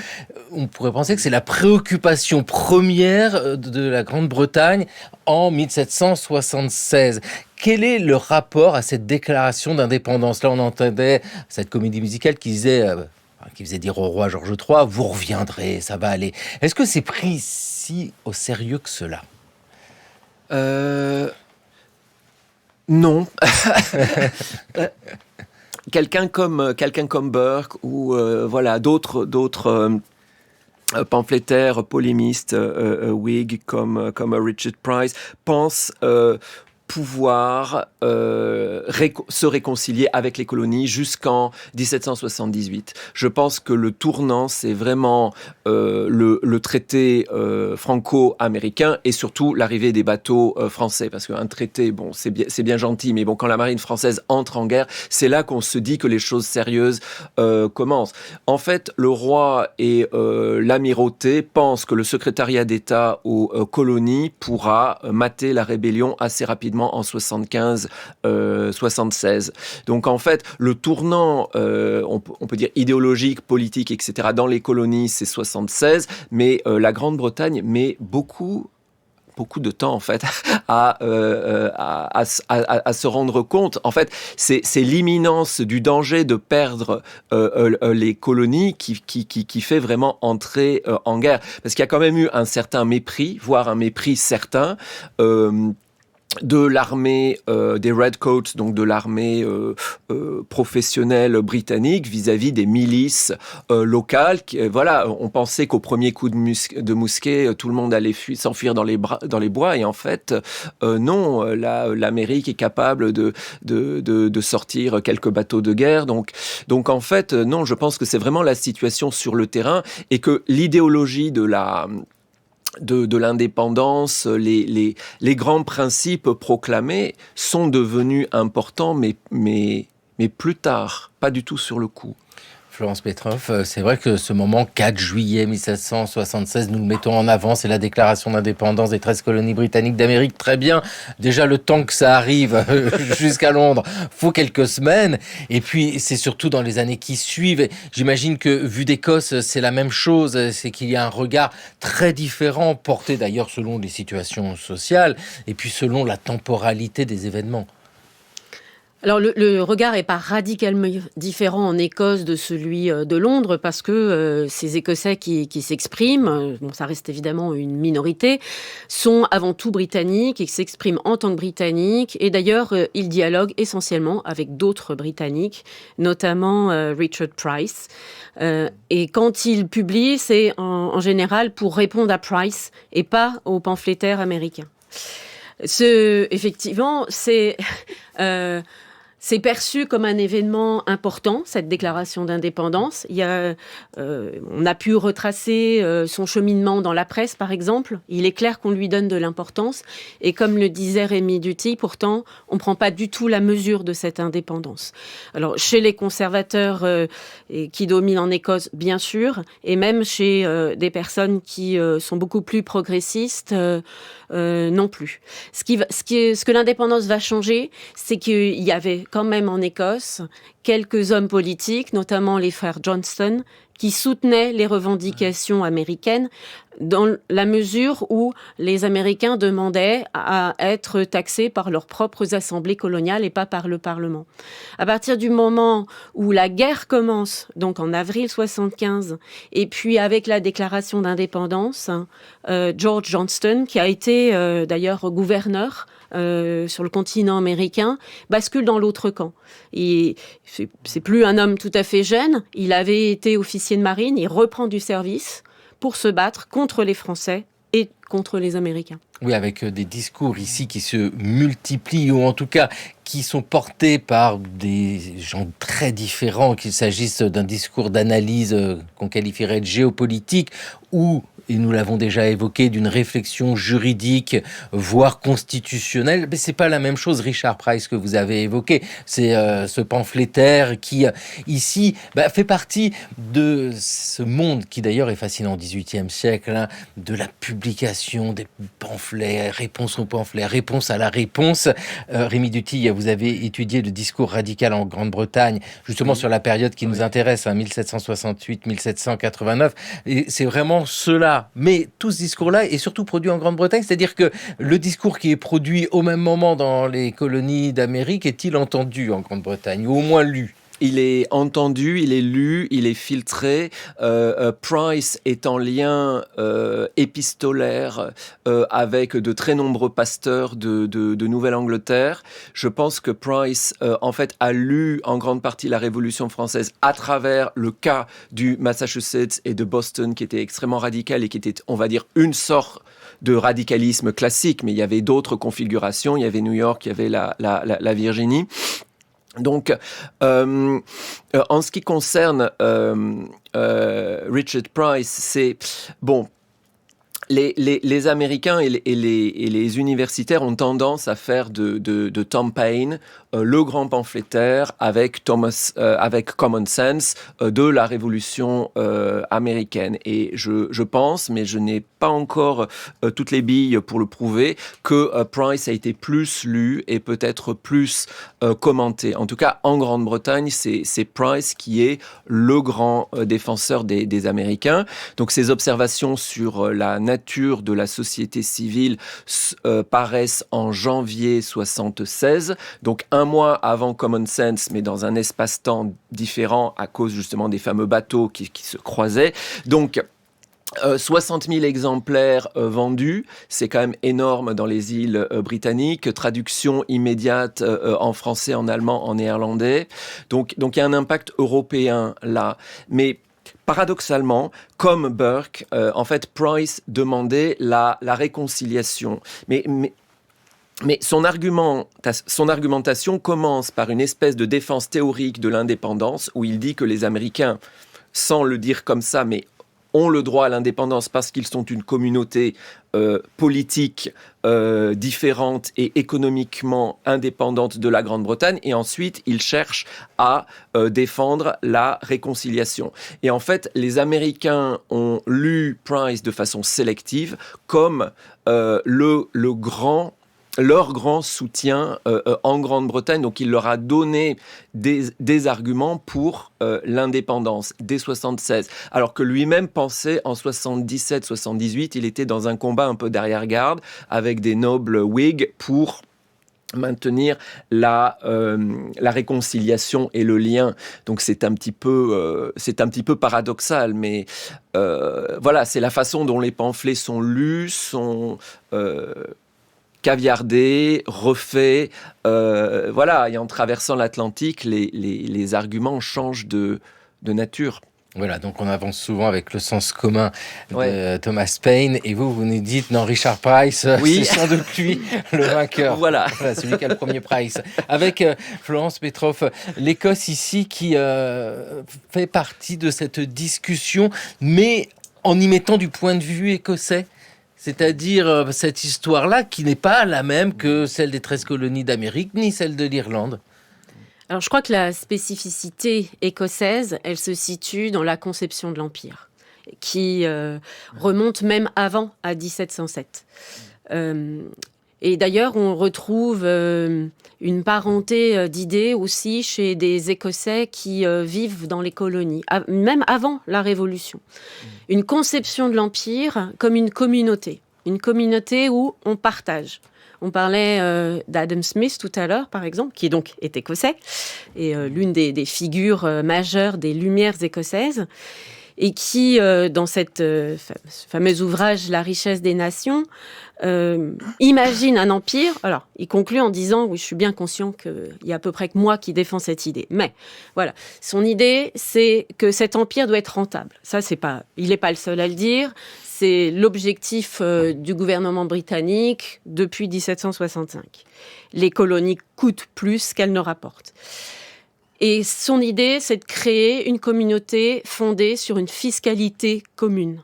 Speaker 3: on pourrait penser que c'est la préoccupation première de la Grande-Bretagne en 1776. Quel est le rapport à cette déclaration d'indépendance ? Là, on entendait cette comédie musicale qui faisait dire au roi George III, vous reviendrez, ça va aller. Est-ce que c'est pris si au sérieux que cela ?
Speaker 5: Non. Quelqu'un comme Burke ou d'autres pamphlétaires, polémistes, Whig comme Richard Price pensent pouvoir se réconcilier avec les colonies jusqu'en 1778. Je pense que le tournant, c'est vraiment le traité franco-américain et surtout l'arrivée des bateaux français. Parce qu'un traité, bon, c'est bien gentil, mais bon, quand la marine française entre en guerre, c'est là qu'on se dit que les choses sérieuses commencent. En fait, le roi et l'amirauté pensent que le secrétariat d'État aux colonies pourra mater la rébellion assez rapidement en 75-76. Donc en fait, le tournant, on peut dire idéologique, politique, etc., dans les colonies, c'est 76, mais la Grande-Bretagne met beaucoup de temps en fait à se rendre compte. En fait, c'est l'imminence du danger de perdre les colonies qui fait vraiment entrer en guerre. Parce qu'il y a quand même eu un certain mépris, voire un mépris certain, de l'armée des Redcoats, donc de l'armée professionnelle britannique vis-à-vis des milices locales. On pensait qu'au premier coup de mousquet, tout le monde allait s'enfuir dans les bois, et en fait, non. L'Amérique est capable de sortir quelques bateaux de guerre. Donc en fait, non. Je pense que c'est vraiment la situation sur le terrain et que l'idéologie de l'indépendance, les grands principes proclamés sont devenus importants, mais plus tard, pas du tout sur le coup.
Speaker 3: Florence Petroff, c'est vrai que ce moment 4 juillet 1776, nous le mettons en avant, c'est la déclaration d'indépendance des 13 colonies britanniques d'Amérique. Très bien, déjà le temps que ça arrive jusqu'à Londres, faut quelques semaines. Et puis c'est surtout dans les années qui suivent. J'imagine que vu d'Écosse, c'est la même chose, c'est qu'il y a un regard très différent, porté d'ailleurs selon les situations sociales et puis selon la temporalité des événements.
Speaker 6: Alors le regard n'est pas radicalement différent en Écosse de celui de Londres parce que ces Écossais qui s'expriment, bon, ça reste évidemment une minorité, sont avant tout britanniques et s'expriment en tant que britanniques. Et d'ailleurs, ils dialoguent essentiellement avec d'autres Britanniques, notamment Richard Price. Et quand ils publient, c'est en général pour répondre à Price et pas aux pamphlétaires américains. Effectivement, c'est perçu comme un événement important, cette déclaration d'indépendance. On a pu retracer son cheminement dans la presse, par exemple. Il est clair qu'on lui donne de l'importance. Et comme le disait Rémy Duthy, pourtant, on ne prend pas du tout la mesure de cette indépendance. Alors, chez les conservateurs qui dominent en Écosse, bien sûr, et même chez des personnes qui sont beaucoup plus progressistes, non plus. Ce que l'indépendance va changer, c'est qu'il y avait quand même en Écosse quelques hommes politiques, notamment les frères Johnston, qui soutenaient les revendications américaines dans la mesure où les Américains demandaient à être taxés par leurs propres assemblées coloniales et pas par le Parlement. À partir du moment où la guerre commence, donc en avril 75, et puis avec la déclaration d'indépendance, George Johnston, qui a été d'ailleurs gouverneur sur le continent américain, bascule dans l'autre camp. C'est plus un homme tout à fait jeune, il avait été officier de marine, il reprend du service pour se battre contre les Français et contre les Américains.
Speaker 3: Oui, avec des discours ici qui se multiplient, ou en tout cas qui sont portés par des gens très différents, qu'il s'agisse d'un discours d'analyse qu'on qualifierait de géopolitique, ou, et nous l'avons déjà évoqué, d'une réflexion juridique, voire constitutionnelle. Mais c'est pas la même chose, Richard Price, que vous avez évoqué. C'est ce pamphlétaire qui, ici, fait partie de ce monde qui d'ailleurs est fascinant au XVIIIe siècle, hein, de la publication des pamphlets, réponse aux pamphlets, réponse à la réponse. Rémy Duthy, vous avez étudié le discours radical en Grande-Bretagne, justement sur la période qui nous intéresse, 1768-1789. Et c'est vraiment cela. Mais tout ce discours-là est surtout produit en Grande-Bretagne, c'est-à-dire que le discours qui est produit au même moment dans les colonies d'Amérique est-il entendu en Grande-Bretagne, ou au moins lu ?
Speaker 5: Il est entendu, il est lu, il est filtré. Price est en lien épistolaire avec de très nombreux pasteurs de Nouvelle-Angleterre. Je pense que Price, en fait, a lu en grande partie la Révolution française à travers le cas du Massachusetts et de Boston, qui était extrêmement radical et qui était, on va dire, une sorte de radicalisme classique. Mais il y avait d'autres configurations. Il y avait New York, il y avait la Virginie. Donc, en ce qui concerne Richard Price, c'est bon. Les Américains et les universitaires ont tendance à faire de Tom Paine le grand pamphlétaire avec Common Sense de la Révolution américaine. Et je pense, mais je n'ai pas encore toutes les billes pour le prouver, que Price a été plus lu et peut-être plus commenté. En tout cas, en Grande-Bretagne, c'est Price qui est le grand défenseur des Américains. Donc, ses observations sur la nature de la société civile paraissent en janvier 76, donc un mois avant Common Sense, mais dans un espace-temps différent à cause justement des fameux bateaux qui se croisaient. Donc, 60 000 exemplaires vendus, c'est quand même énorme dans les îles britanniques. Traduction immédiate en français, en allemand, en néerlandais. Donc il y a un impact européen là. Mais paradoxalement, comme Burke, en fait, Price demandait la réconciliation. Mais son argumentation commence par une espèce de défense théorique de l'indépendance, où il dit que les Américains, sans le dire comme ça, mais ont le droit à l'indépendance parce qu'ils sont une communauté politique différente et économiquement indépendante de la Grande-Bretagne, et ensuite ils cherchent à défendre la réconciliation. Et en fait, les Américains ont lu Price de façon sélective comme leur grand soutien en Grande-Bretagne. Donc, il leur a donné des arguments pour l'indépendance dès 76. Alors que lui-même pensait en 77-78, il était dans un combat un peu d'arrière-garde avec des nobles Whigs pour maintenir la réconciliation et le lien. Donc c'est un petit peu paradoxal, mais voilà, c'est la façon dont les pamphlets sont lus, sont caviardés, refaits. Voilà, et en traversant l'Atlantique, les arguments changent de nature.
Speaker 3: Voilà, donc on avance souvent avec le sens commun de Thomas Paine, et vous nous dites, non, Richard Price,
Speaker 5: oui.
Speaker 3: c'est sans doute lui le vainqueur.
Speaker 5: Voilà,
Speaker 3: celui qui a le premier Price. Avec Florence Petroff, l'Écosse ici qui fait partie de cette discussion, mais en y mettant du point de vue écossais. C'est-à-dire cette histoire-là qui n'est pas la même que celle des 13 colonies d'Amérique, ni celle de l'Irlande.
Speaker 6: Alors, je crois que la spécificité écossaise, elle se situe dans la conception de l'Empire, qui remonte même avant, à 1707. Et d'ailleurs, on retrouve une parenté d'idées aussi chez des Écossais qui vivent dans les colonies, même avant la Révolution. Une conception de l'Empire comme une communauté où on partage. On parlait d'Adam Smith tout à l'heure, par exemple, qui donc est écossais, et l'une des figures majeures des Lumières écossaises, et qui, dans ce fameux ouvrage « La richesse des nations », imagine un empire. Alors, il conclut en disant « Oui, je suis bien conscient qu'il y a à peu près que moi qui défends cette idée. » Mais voilà, son idée, c'est que cet empire doit être rentable. Ça, il n'est pas le seul à le dire. C'est l'objectif du gouvernement britannique depuis 1765. Les colonies coûtent plus qu'elles ne rapportent. Et son idée, c'est de créer une communauté fondée sur une fiscalité commune.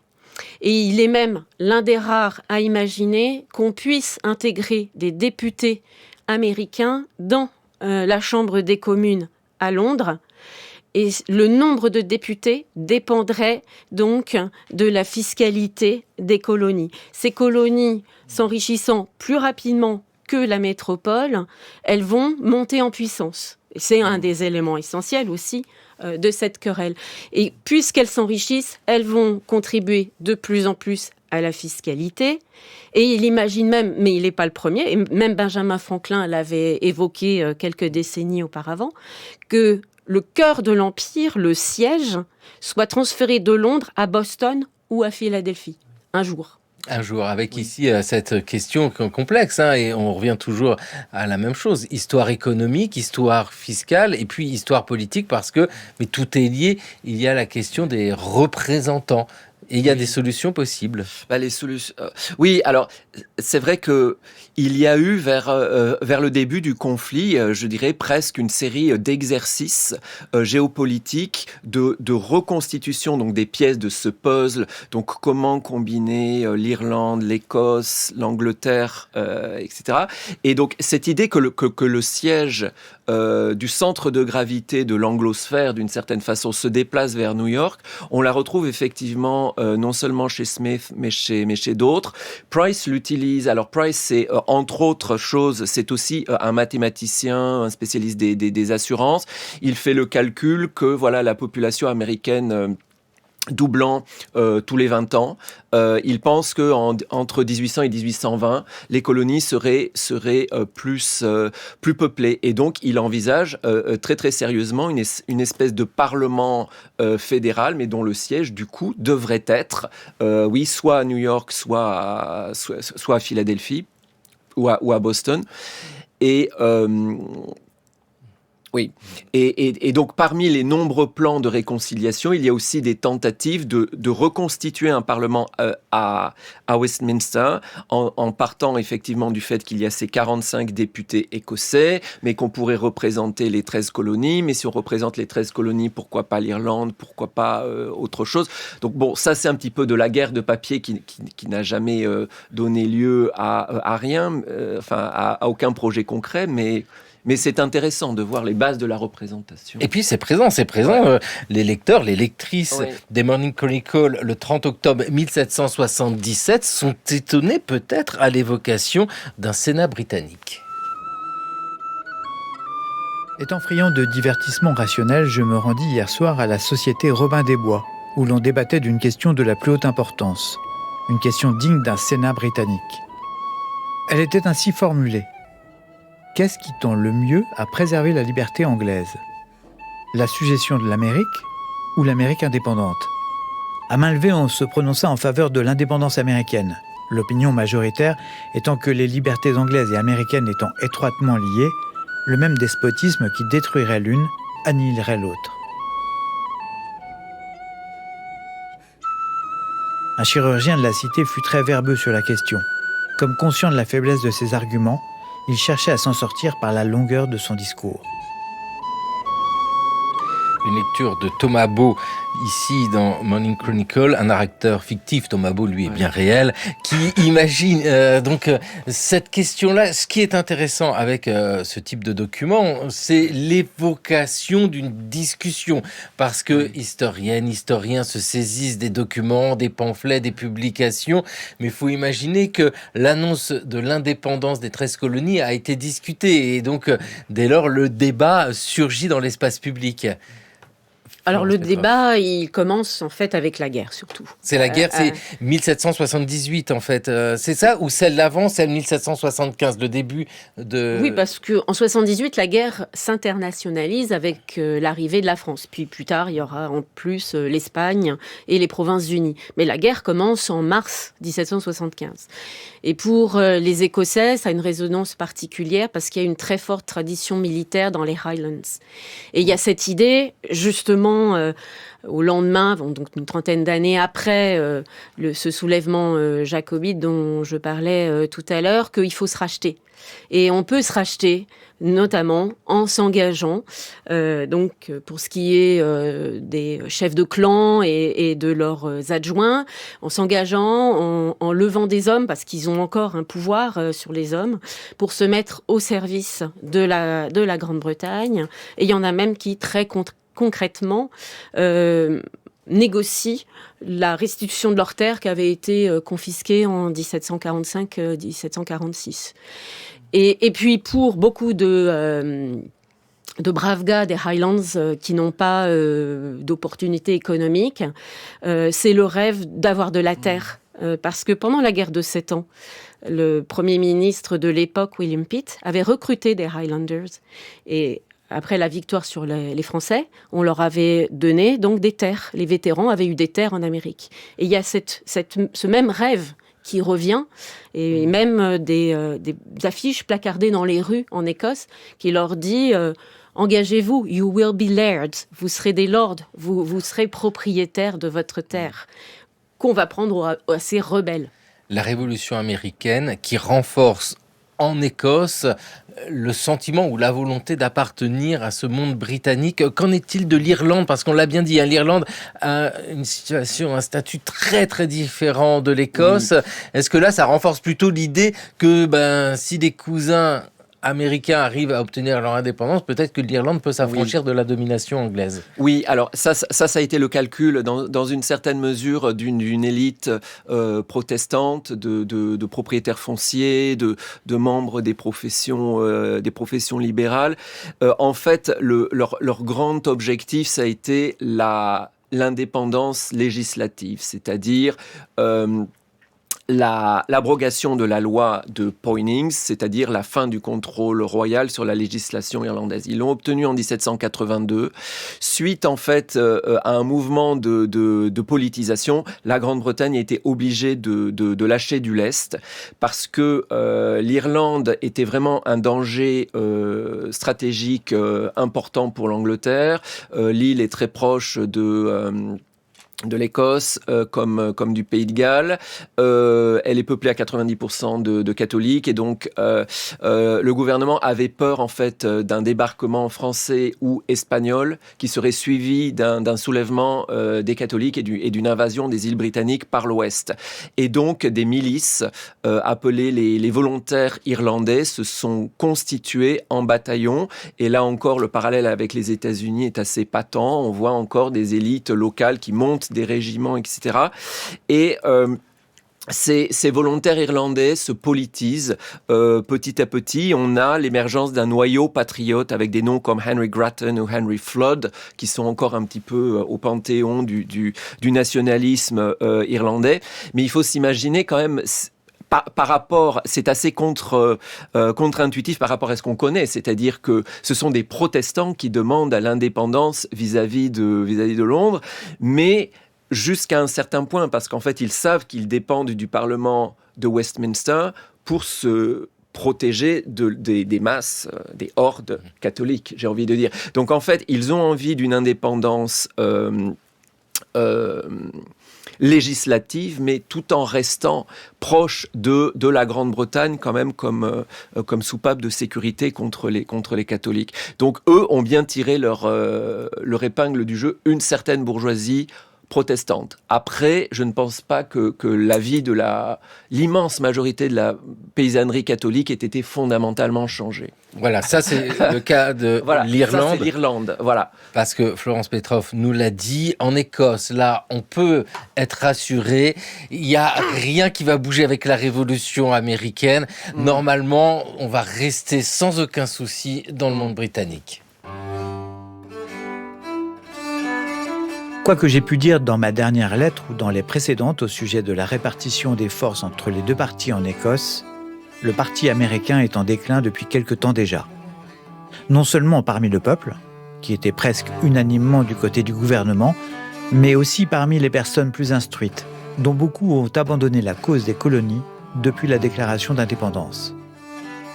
Speaker 6: Et il est même l'un des rares à imaginer qu'on puisse intégrer des députés américains dans la Chambre des communes à Londres. Et le nombre de députés dépendrait donc de la fiscalité des colonies. Ces colonies s'enrichissant plus rapidement que la métropole, elles vont monter en puissance. C'est un des éléments essentiels aussi de cette querelle. Et puisqu'elles s'enrichissent, elles vont contribuer de plus en plus à la fiscalité. Et il imagine même, mais il n'est pas le premier, et même Benjamin Franklin l'avait évoqué quelques décennies auparavant, que le cœur de l'Empire, le siège, soit transféré de Londres à Boston ou à Philadelphie, un jour.
Speaker 3: Un jour, avec ici cette question complexe, et on revient toujours à la même chose. Histoire économique, histoire fiscale, et puis histoire politique, parce que, mais tout est lié, il y a la question des représentants. Et il y a des solutions possibles.
Speaker 5: Les solutions. Oui, alors c'est vrai que il y a eu vers le début du conflit, je dirais presque une série d'exercices géopolitiques de reconstitution donc des pièces de ce puzzle. Donc comment combiner l'Irlande, l'Écosse, l'Angleterre, etc. Et donc cette idée que le siège du centre de gravité de l'anglosphère, d'une certaine façon, se déplace vers New York, on la retrouve effectivement non seulement chez Smith, mais chez d'autres. Price l'utilise. Alors Price, c'est entre autres choses, c'est aussi un mathématicien, un spécialiste des assurances. Il fait le calcul que voilà la population américaine doublant tous les 20 ans. Il pense qu'entre 1800 et 1820, les colonies seraient plus peuplées. Et donc, il envisage très très sérieusement une espèce de parlement fédéral, mais dont le siège, du coup, devrait être, soit à New York, soit à Philadelphie ou à Boston. Et Oui, et donc parmi les nombreux plans de réconciliation, il y a aussi des tentatives de reconstituer un parlement à Westminster, en partant effectivement du fait qu'il y a ces 45 députés écossais, mais qu'on pourrait représenter les 13 colonies, mais si on représente les 13 colonies, pourquoi pas l'Irlande, pourquoi pas autre chose. Donc bon, ça c'est un petit peu de la guerre de papier qui n'a jamais donné lieu à rien, à aucun projet concret, mais c'est intéressant de voir les bases de la représentation.
Speaker 3: Et puis c'est présent.
Speaker 5: Ouais.
Speaker 3: Les lecteurs, les lectrices
Speaker 5: Ouais.
Speaker 3: des Morning Chronicle le 30 octobre 1777 sont étonnés peut-être à l'évocation d'un Sénat britannique.
Speaker 9: Étant friand de divertissement rationnel, je me rendis hier soir à la Société Robin des Bois, où l'on débattait d'une question de la plus haute importance, une question digne d'un Sénat britannique. Elle était ainsi formulée. Qu'est-ce qui tend le mieux à préserver la liberté anglaise ? La sujétion de l'Amérique ou l'Amérique indépendante ? À main levée, on se prononça en faveur de l'indépendance américaine, l'opinion majoritaire étant que les libertés anglaises et américaines étant étroitement liées, le même despotisme qui détruirait l'une annihilerait l'autre. Un chirurgien de la cité fut très verbeux sur la question. Comme conscient de la faiblesse de ses arguments, il cherchait à s'en sortir par la longueur de son discours.
Speaker 3: Une lecture de Thomas Beau, ici dans Morning Chronicle, un narrateur fictif, Thomas Beau lui est bien réel, qui imagine cette question-là. Ce qui est intéressant avec ce type de document, c'est l'évocation d'une discussion, parce que historiens se saisissent des documents, des pamphlets, des publications, mais il faut imaginer que l'annonce de l'indépendance des 13 colonies a été discutée, et donc dès lors le débat surgit dans l'espace public.
Speaker 6: Alors le débat, il commence en fait avec la guerre surtout.
Speaker 3: C'est la guerre, c'est 1778 en fait. C'est ça ou celle d'avant, celle 1775, le début de...
Speaker 6: Oui, parce qu'en 78, la guerre s'internationalise avec l'arrivée de la France. Puis plus tard, il y aura en plus l'Espagne et les Provinces-Unies. Mais la guerre commence en mars 1775. Et pour les Écossais, ça a une résonance particulière parce qu'il y a une très forte tradition militaire dans les Highlands. Et il y a cette idée, justement, au lendemain, donc une trentaine d'années après ce soulèvement jacobite dont je parlais tout à l'heure, qu'il faut se racheter. Et on peut se racheter, notamment en s'engageant, pour ce qui est des chefs de clan et de leurs adjoints, en s'engageant, en levant des hommes, parce qu'ils ont encore un pouvoir sur les hommes, pour se mettre au service de la Grande-Bretagne. Et il y en a même qui, très concrètement, négocient la restitution de leurs terres qui avaient été confisquées en 1745-1746. Et puis pour beaucoup de braves gars des Highlands qui n'ont pas d'opportunités économiques, c'est le rêve d'avoir de la terre. Parce que pendant la guerre de 7 ans, le Premier ministre de l'époque, William Pitt, avait recruté des Highlanders. Et après la victoire sur les Français, on leur avait donné donc des terres. Les vétérans avaient eu des terres en Amérique. Et il y a ce même rêve qui revient, et même des affiches placardées dans les rues en Écosse qui leur dit engagez-vous, you will be lairds, vous serez des lords, vous serez propriétaires de votre terre, qu'on va prendre à ces rebelles.
Speaker 3: La Révolution américaine qui renforce en Écosse le sentiment ou la volonté d'appartenir à ce monde britannique. Qu'en est-il de l'Irlande ? Parce qu'on l'a bien dit, l'Irlande a une situation, un statut très très différent de l'Écosse. Oui. Est-ce que là, ça renforce plutôt l'idée que si des cousins américains arrivent à obtenir leur indépendance, peut-être que l'Irlande peut s'affranchir de la domination anglaise.
Speaker 5: Oui, alors ça a été le calcul dans une certaine mesure d'une élite protestante, de propriétaires fonciers, de membres des professions libérales. En fait, leur grand objectif, ça a été l'indépendance législative, c'est-à-dire l'abrogation de la loi de Poynings, c'est-à-dire la fin du contrôle royal sur la législation irlandaise. Ils l'ont obtenu en 1782, suite en fait à un mouvement de politisation. La Grande-Bretagne a été obligée de lâcher du lest parce que l'Irlande était vraiment un danger stratégique important pour l'Angleterre. L'île est très proche de l'Écosse comme du Pays de Galles. Elle est peuplée à 90% de catholiques et donc le gouvernement avait peur en fait d'un débarquement français ou espagnol qui serait suivi d'un soulèvement des catholiques et d'une invasion des îles britanniques par l'ouest. Et donc des milices appelées les volontaires irlandais se sont constituées en bataillons. Et là encore, le parallèle avec les États-Unis est assez patent. On voit encore des élites locales qui montent des régiments, etc. Et ces volontaires irlandais se politisent petit à petit. On a l'émergence d'un noyau patriote avec des noms comme Henry Grattan ou Henry Flood, qui sont encore un petit peu au panthéon du nationalisme irlandais. Mais il faut s'imaginer quand même... Par rapport, c'est assez contre-intuitif par rapport à ce qu'on connaît, c'est-à-dire que ce sont des protestants qui demandent à l'indépendance vis-à-vis de Londres, mais jusqu'à un certain point, parce qu'en fait, ils savent qu'ils dépendent du Parlement de Westminster pour se protéger des masses, des hordes catholiques, j'ai envie de dire. Donc en fait, ils ont envie d'une indépendance législative, mais tout en restant proche de la Grande-Bretagne quand même comme soupape de sécurité contre les catholiques. Donc eux ont bien tiré leur épingle du jeu, une certaine bourgeoisie protestante. Après, je ne pense pas que la vie de l'immense majorité de la paysannerie catholique ait été fondamentalement changée.
Speaker 3: Voilà, ça c'est le cas de l'Irlande.
Speaker 5: Ça c'est l'Irlande, voilà.
Speaker 3: Parce que Florence Petroff nous l'a dit, en Écosse, là, on peut être rassuré. Il n'y a rien qui va bouger avec la Révolution américaine. Normalement, on va rester sans aucun souci dans le monde britannique.
Speaker 9: Quoi que j'ai pu dire dans ma dernière lettre ou dans les précédentes au sujet de la répartition des forces entre les deux partis en Écosse, le parti américain est en déclin depuis quelque temps déjà. Non seulement parmi le peuple, qui était presque unanimement du côté du gouvernement, mais aussi parmi les personnes plus instruites, dont beaucoup ont abandonné la cause des colonies depuis la déclaration d'indépendance.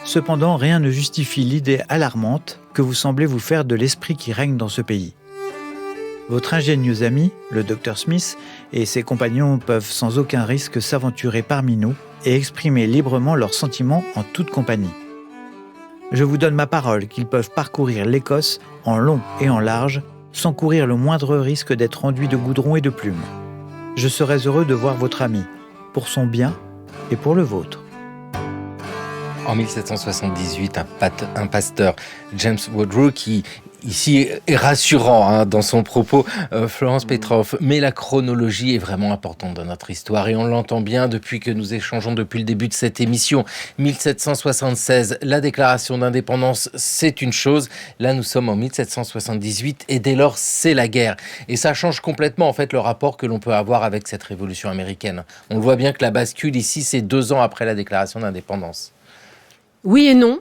Speaker 9: Cependant, rien ne justifie l'idée alarmante que vous semblez vous faire de l'esprit qui règne dans ce pays. Votre ingénieux ami, le Dr Smith, et ses compagnons peuvent sans aucun risque s'aventurer parmi nous et exprimer librement leurs sentiments en toute compagnie. Je vous donne ma parole qu'ils peuvent parcourir l'Écosse en long et en large sans courir le moindre risque d'être enduits de goudron et de plumes. Je serais heureux de voir votre ami, pour son bien et pour le vôtre.
Speaker 3: En 1778, un pasteur, James Woodrow, qui ici est rassurant dans son propos, Florence Petroff, mais la chronologie est vraiment importante dans notre histoire et on l'entend bien depuis que nous échangeons depuis le début de cette émission. 1776, la déclaration d'indépendance, c'est une chose. Là, nous sommes en 1778 et dès lors, c'est la guerre. Et ça change complètement en fait le rapport que l'on peut avoir avec cette révolution américaine. On le voit bien que la bascule ici, c'est 2 ans après la déclaration d'indépendance.
Speaker 6: Oui et non.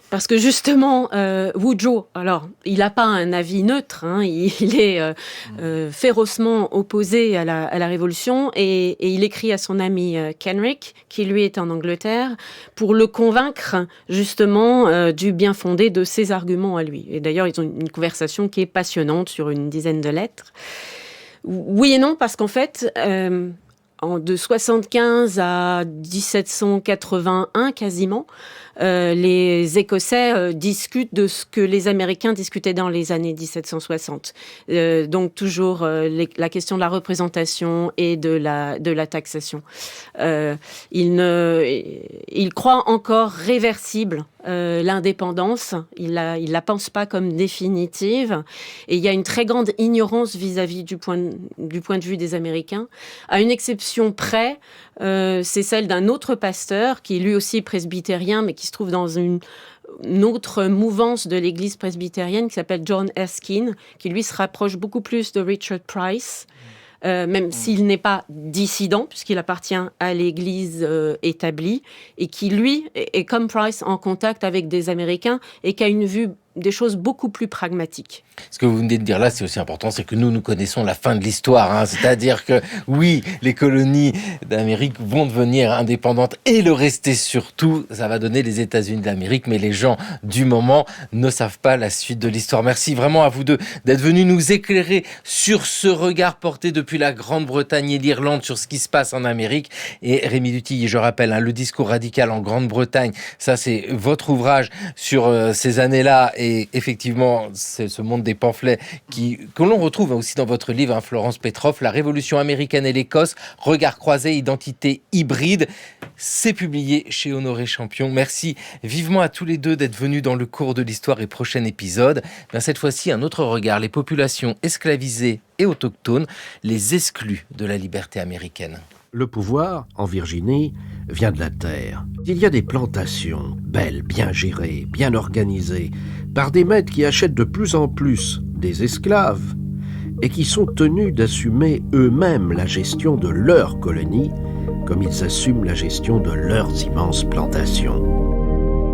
Speaker 6: Parce que justement, Woodrow, alors, il n'a pas un avis neutre, il est férocement opposé à la Révolution et il écrit à son ami Kenrick, qui lui est en Angleterre, pour le convaincre justement du bien fondé de ses arguments à lui. Et d'ailleurs, ils ont une conversation qui est passionnante sur une dizaine de lettres. Oui et non, parce qu'en fait... de 75 à 1781 quasiment, les Écossais discutent de ce que les Américains discutaient dans les années 1760. Donc toujours la question de la représentation et de la taxation. Il croit encore réversible l'indépendance. Il la pense pas comme définitive. Et il y a une très grande ignorance vis-à-vis du point de vue des Américains. À une exception près, c'est celle d'un autre pasteur qui est lui aussi presbytérien, mais qui se trouve dans une autre mouvance de l'église presbytérienne qui s'appelle John Erskine, qui lui se rapproche beaucoup plus de Richard Price. même s'il n'est pas dissident, puisqu'il appartient à l'Église établie, et qui, lui, est comme Price en contact avec des Américains et qui a une vue des choses beaucoup plus pragmatiques.
Speaker 3: Ce que vous venez de dire là, c'est aussi important, c'est que nous connaissons la fin de l'histoire. Hein. C'est-à-dire que, oui, les colonies d'Amérique vont devenir indépendantes et le rester surtout. Ça va donner les États-Unis d'Amérique, mais les gens du moment ne savent pas la suite de l'histoire. Merci vraiment à vous deux d'être venus nous éclairer sur ce regard porté depuis la Grande-Bretagne et l'Irlande sur ce qui se passe en Amérique. Et Rémi Duthillier, je rappelle, hein, Le discours radical en Grande-Bretagne, ça c'est votre ouvrage sur ces années-là. Et effectivement, c'est ce monde des pamphlets que l'on retrouve aussi dans votre livre, hein, Florence Petroff, La Révolution américaine et l'Écosse, regard croisé, identité hybride. C'est publié chez Honoré Champion. Merci vivement à tous les deux d'être venus dans le cours de l'histoire et prochain épisode. Bien, cette fois-ci, un autre regard, les populations esclavisées et autochtones, les exclus de la liberté américaine.
Speaker 10: Le pouvoir, en Virginie, vient de la terre. Il y a des plantations, belles, bien gérées, bien organisées, par des maîtres qui achètent de plus en plus des esclaves et qui sont tenus d'assumer eux-mêmes la gestion de leurs colonies, comme ils assument la gestion de leurs immenses plantations.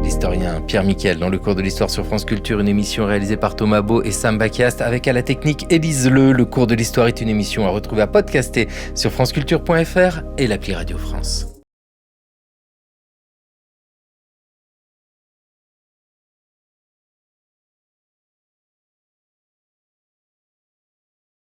Speaker 3: L'historien Pierre Miquel dans le cours de l'histoire sur France Culture, une émission réalisée par Thomas Beau et Sam Bakiast avec à la technique Élise Le. Le cours de l'histoire est une émission à retrouver à podcaster sur franceculture.fr et l'appli Radio France.